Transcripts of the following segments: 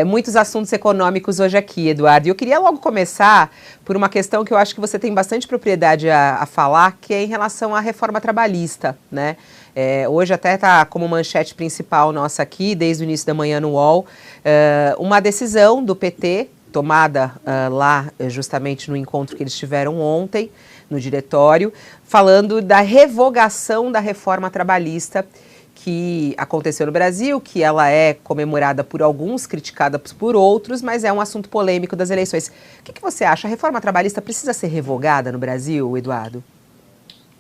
Muitos assuntos econômicos hoje aqui, Eduardo. E eu queria logo começar por uma questão que eu acho que você tem bastante propriedade a falar, que é em relação à reforma trabalhista, né? Hoje até está como manchete principal nossa aqui, desde o início da manhã no UOL, uma decisão do PT, tomada lá justamente no encontro que eles tiveram ontem, no diretório, falando da revogação da reforma trabalhista que aconteceu no Brasil, que ela é comemorada por alguns, criticada por outros, mas é um assunto polêmico das eleições. O que você acha? A reforma trabalhista precisa ser revogada no Brasil, Eduardo?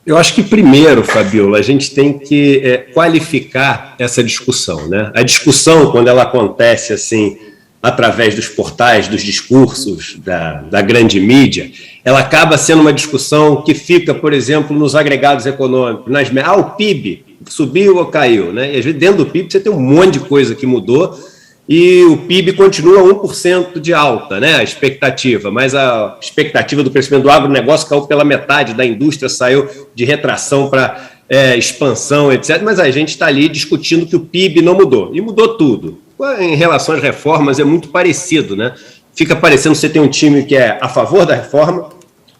Eu acho que primeiro, Fabiola, a gente tem que qualificar essa discussão, né? A discussão, quando ela acontece assim, através dos portais, dos discursos, da grande mídia, ela acaba sendo uma discussão que fica, por exemplo, nos agregados econômicos, o PIB subiu ou caiu, né? E às vezes dentro do PIB você tem um monte de coisa que mudou e o PIB continua 1% de alta, né? A expectativa, mas a expectativa do crescimento do agronegócio caiu pela metade, da indústria saiu de retração para expansão, etc. Mas a gente está ali discutindo que o PIB não mudou, e mudou tudo. Em relação às reformas é muito parecido, né? Fica parecendo que você tem um time que é a favor da reforma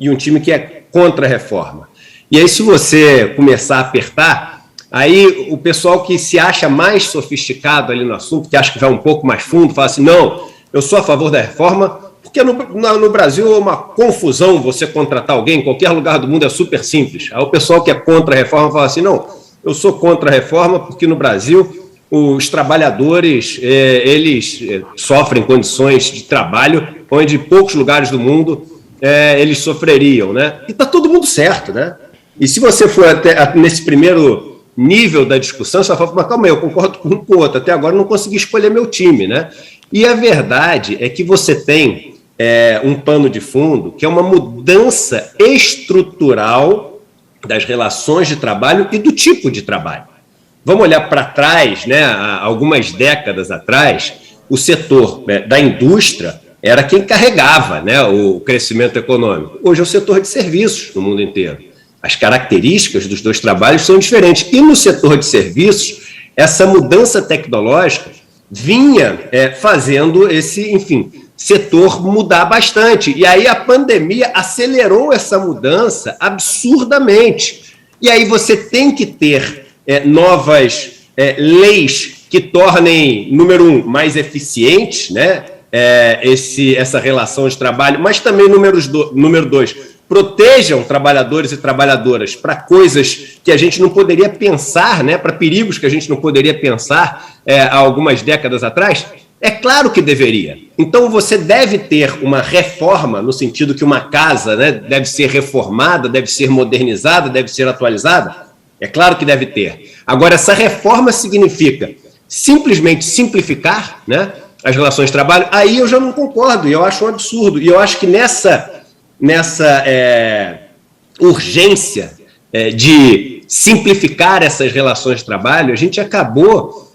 e um time que é contra a reforma. E aí, se você começar a apertar, aí o pessoal que se acha mais sofisticado ali no assunto, que acha que vai um pouco mais fundo, fala assim, não, eu sou a favor da reforma, porque no Brasil é uma confusão você contratar alguém, em qualquer lugar do mundo é super simples. Aí o pessoal que é contra a reforma fala assim, não, eu sou contra a reforma porque no Brasil os trabalhadores, eles sofrem condições de trabalho onde em poucos lugares do mundo eles sofreriam, né? E está todo mundo certo, né? E se você for até nesse primeiro nível da discussão, você vai falar, mas calma aí, eu concordo com um com o outro, até agora eu não consegui escolher meu time, né? E a verdade é que você tem um pano de fundo que é uma mudança estrutural das relações de trabalho e do tipo de trabalho. Vamos olhar para trás, né? Há algumas décadas atrás, o setor da indústria era quem carregava, né, o crescimento econômico. Hoje é o setor de serviços no mundo inteiro. As características dos dois trabalhos são diferentes. E no setor de serviços, essa mudança tecnológica vinha fazendo esse, enfim, setor mudar bastante. E aí a pandemia acelerou essa mudança absurdamente. E aí você tem que ter novas leis que tornem, número um, mais eficientes, né, essa relação de trabalho, mas também, número dois, protejam trabalhadores e trabalhadoras para coisas que a gente não poderia pensar, né, para perigos que a gente não poderia pensar há algumas décadas atrás. É claro que deveria. Então, você deve ter uma reforma, no sentido que uma casa, né, deve ser reformada, deve ser modernizada, deve ser atualizada. É claro que deve ter. Agora, essa reforma significa simplesmente simplificar, né, as relações de trabalho. Aí eu já não concordo, e eu acho um absurdo. E eu acho que nessa urgência de simplificar essas relações de trabalho, a gente acabou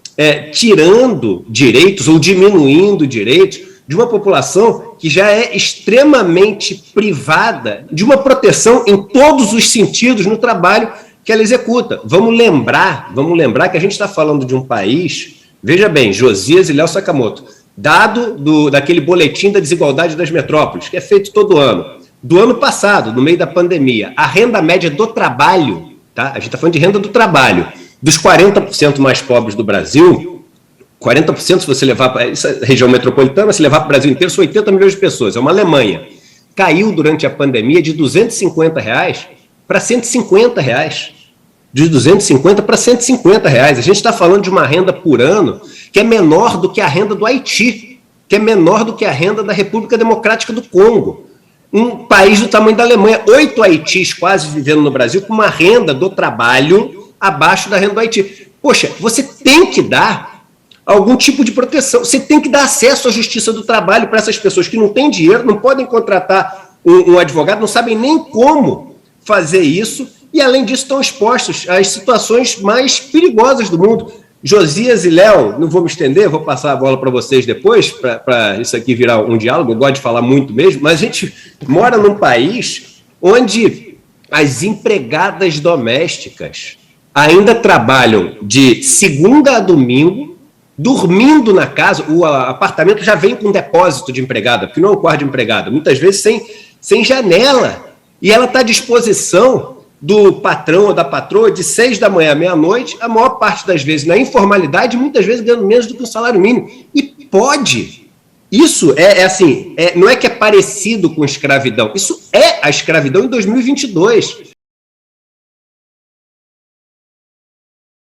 tirando direitos ou diminuindo direitos de uma população que já é extremamente privada de uma proteção em todos os sentidos no trabalho que ela executa. Vamos lembrar que a gente está falando de um país, veja bem, Josias e Léo Sakamoto, dado daquele boletim da desigualdade das metrópoles, que é feito todo ano, do ano passado, no meio da pandemia, a renda média do trabalho, tá? A gente está falando de renda do trabalho, dos 40% mais pobres do Brasil, 40% se você levar para essa região metropolitana, se levar para o Brasil inteiro, são 80 milhões de pessoas, é uma Alemanha. Caiu durante a pandemia de R$250 para R$150, de 250 para R$150. A gente está falando de uma renda por ano que é menor do que a renda do Haiti, que é menor do que a renda da República Democrática do Congo. Um país do tamanho da Alemanha, 8 Haitis quase vivendo no Brasil, com uma renda do trabalho abaixo da renda do Haiti. Poxa, você tem que dar algum tipo de proteção, você tem que dar acesso à justiça do trabalho para essas pessoas que não têm dinheiro, não podem contratar um advogado, não sabem nem como fazer isso, e além disso estão expostos às situações mais perigosas do mundo. Josias e Léo, não vou me estender, vou passar a bola para vocês depois, para isso aqui virar um diálogo, eu gosto de falar muito mesmo, mas a gente mora num país onde as empregadas domésticas ainda trabalham de segunda a domingo dormindo na casa, o apartamento já vem com depósito de empregada, porque não é um quarto de empregada, muitas vezes sem janela, e ela está à disposição do patrão ou da patroa de 6 da manhã à meia-noite, a maior parte das vezes na informalidade, muitas vezes ganhando menos do que o salário mínimo. E pode. Isso não é que é parecido com escravidão, isso é a escravidão em 2022.